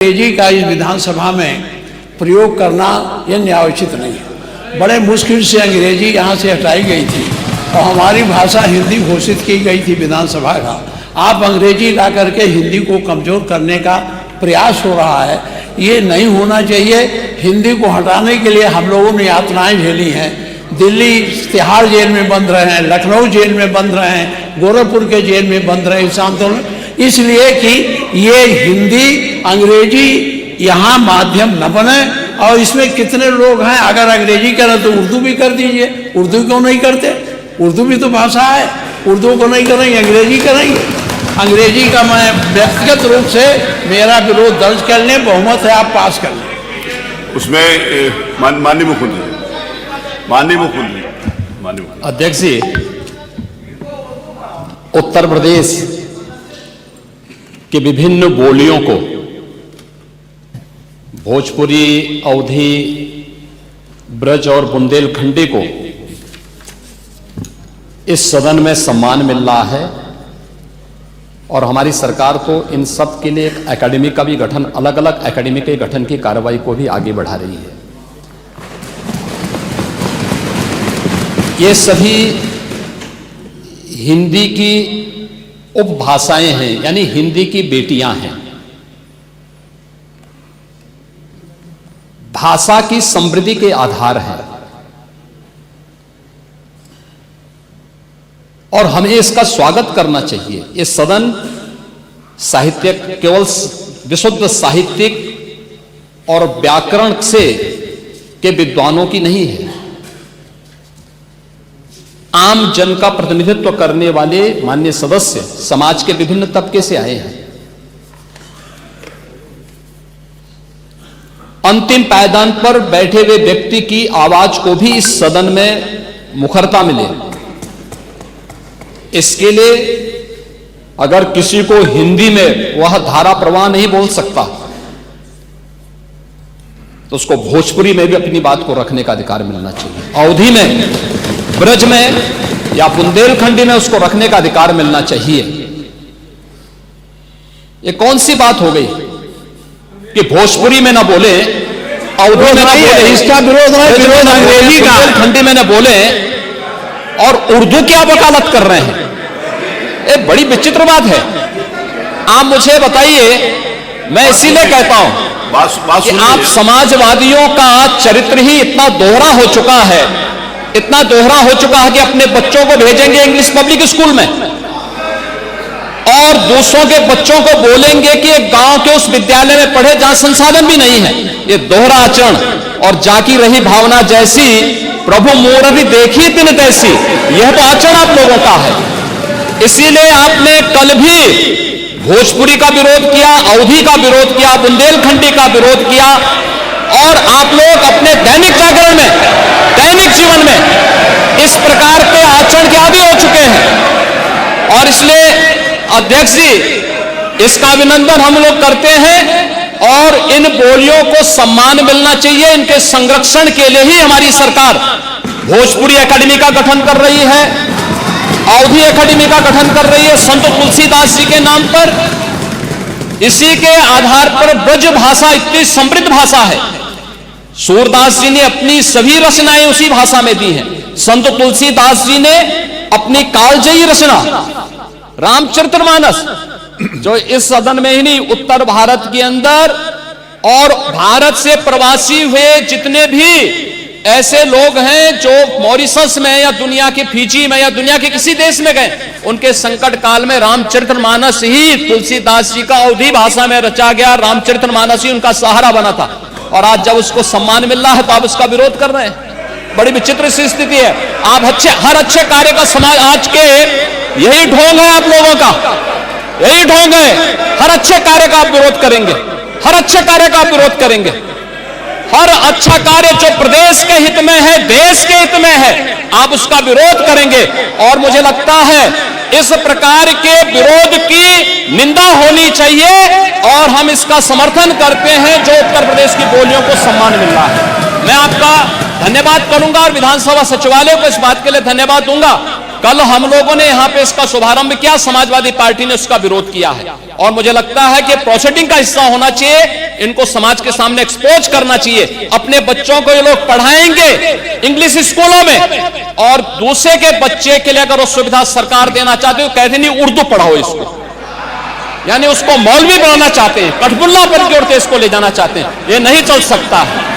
अंग्रेजी का इस विधानसभा में प्रयोग करना यह न्यायोचित नहीं है। बड़े मुश्किल से अंग्रेजी यहाँ से हटाई गई थी और हमारी भाषा हिंदी घोषित की गई थी विधानसभा का। आप अंग्रेजी ला करके हिंदी को कमज़ोर करने का प्रयास हो रहा है, ये नहीं होना चाहिए। हिंदी को हटाने के लिए हम लोगों ने यातनाएं झेली हैं। दिल्ली तिहाड़ जेल में बंद रहे हैं, लखनऊ जेल में बंद रहे हैं, गोरखपुर के जेल में बंद रहे इस आंदोलन, इसलिए कि ये हिंदी अंग्रेजी यहाँ माध्यम न बने। और इसमें कितने लोग हैं, अगर अंग्रेजी करें तो उर्दू भी कर दीजिए। उर्दू क्यों नहीं करते? उर्दू भी तो भाषा है। उर्दू को नहीं करेंगे, अंग्रेजी करेंगे। अंग्रेजी का मैं व्यक्तिगत रूप से मेरा विरोध दर्ज कर लें, बहुमत है आप पास कर लें। उसमें माननीय मुख्यमंत्री अध्यक्ष जी, उत्तर प्रदेश के विभिन्न बोलियों को, भोजपुरी, अवधी, ब्रज और बुंदेलखंडी को इस सदन में सम्मान मिल रहा है और हमारी सरकार तो इन सब के लिए एक एकेडमी का भी गठन, अलग अलग एकेडमी के गठन की कार्रवाई को भी आगे बढ़ा रही है। ये सभी हिंदी की उपभाषाएं हैं, यानी हिंदी की बेटियां हैं। भाषा की समृद्धि के आधार हैं और हमें इसका स्वागत करना चाहिए। ये सदन साहित्य केवल विशुद्ध साहित्यिक और व्याकरण से के विद्वानों की नहीं है, आम जन का प्रतिनिधित्व करने वाले माननीय सदस्य समाज के विभिन्न तबके से आए हैं। अंतिम पायदान पर बैठे हुए व्यक्ति की आवाज को भी इस सदन में मुखरता मिले, इसके लिए अगर किसी को हिंदी में वह धारा प्रवाह नहीं बोल सकता तो उसको भोजपुरी में भी अपनी बात को रखने का अधिकार मिलना चाहिए। अवधी में, ब्रज में या बुंदेलखंडी में उसको रखने का अधिकार मिलना चाहिए। ये कौन सी बात हो गई कि भोजपुरी में ना बोले, अवधी में ना बोले, इसका विरोध अंग्रेजी का, बुंदेलखंडी में ना बोले और उर्दू की आप वकालत कर रहे हैं। ये बड़ी विचित्र बात है। आप मुझे बताइए, मैं इसीलिए कहता हूं कि आप समाजवादियों का चरित्र ही इतना दोहरा हो चुका है, इतना दोहरा हो चुका है कि अपने बच्चों को भेजेंगे इंग्लिश पब्लिक स्कूल में और दूसरों के बच्चों को बोलेंगे कि एक गांव के उस विद्यालय में पढ़े जहां संसाधन भी नहीं है। ये दोहरा आचरण और जाकी रही भावना जैसी प्रभु मूर्ति देखी दिन तैसी, यह तो आचरण आप लोगों का है। इसीलिए आपने कल भी भोजपुरी का विरोध किया, अवधी का विरोध किया, बुंदेलखंडी का विरोध किया और आप लोग अपने दैनिक जागरण में, दैनिक जीवन में इस प्रकार के आचरण के आदी हो चुके हैं। और इसलिए अध्यक्ष जी, इसका अभिनंदन हम लोग करते हैं और इन बोलियों को सम्मान मिलना चाहिए। इनके संरक्षण के लिए ही हमारी सरकार भोजपुरी एकेडमी का गठन कर रही है, अवधी एकेडमी का गठन कर रही है संत तुलसीदास जी के नाम पर। इसी के आधार पर ब्रज भाषा इतनी समृद्ध भाषा है। सूरदास जी ने अपनी सभी रचनाएं उसी भाषा में दी हैं। संत तुलसीदास जी ने अपनी कालजयी रचना रामचरितमानस, जो इस सदन में ही नहीं, उत्तर भारत के अंदर और भारत से प्रवासी हुए जितने भी ऐसे लोग हैं जो मॉरिशस में या दुनिया के फिजी में या दुनिया के किसी देश में गए, उनके संकट काल में रामचरितमानस ही तुलसीदास जी का अवधी भाषा में रचा गया, रामचरितमानस ही उनका सहारा बना था। और आज जब उसको सम्मान मिल रहा है तो आप उसका विरोध कर रहे हैं। बड़ी विचित्र सी स्थिति है। आप हर अच्छे कार्य का समाज, आज के यही ढोंग है आप लोगों का, यही ढोंग है। हर अच्छे कार्य का आप विरोध करेंगे, हर अच्छे कार्य का आप विरोध करेंगे। हर अच्छा कार्य जो प्रदेश के हित में है, देश के हित में है, आप उसका विरोध करेंगे। और मुझे लगता है इस प्रकार के विरोध की निंदा होनी चाहिए और हम इसका समर्थन करते हैं जो उत्तर प्रदेश की बोलियों को सम्मान मिल रहा है। मैं आपका धन्यवाद करूंगा और विधानसभा सचिवालय को इस बात के लिए धन्यवाद दूंगा कल हम लोगों ने यहां पे इसका शुभारंभ किया, समाजवादी पार्टी ने उसका विरोध किया है और मुझे लगता है कि प्रोसीडिंग का हिस्सा होना चाहिए, इनको समाज के सामने एक्सपोज करना चाहिए। अपने बच्चों को ये लोग पढ़ाएंगे इंग्लिश स्कूलों में और दूसरे के बच्चे के लिए अगर वो सुविधा सरकार देना चाहते हो, कहते नहीं उर्दू पढ़ाओ इसको, यानी उसको मौलवी बनाना चाहते हैं, कठपुल्ला पर जोड़ते इसको ले जाना चाहते हैं। ये नहीं चल सकता है।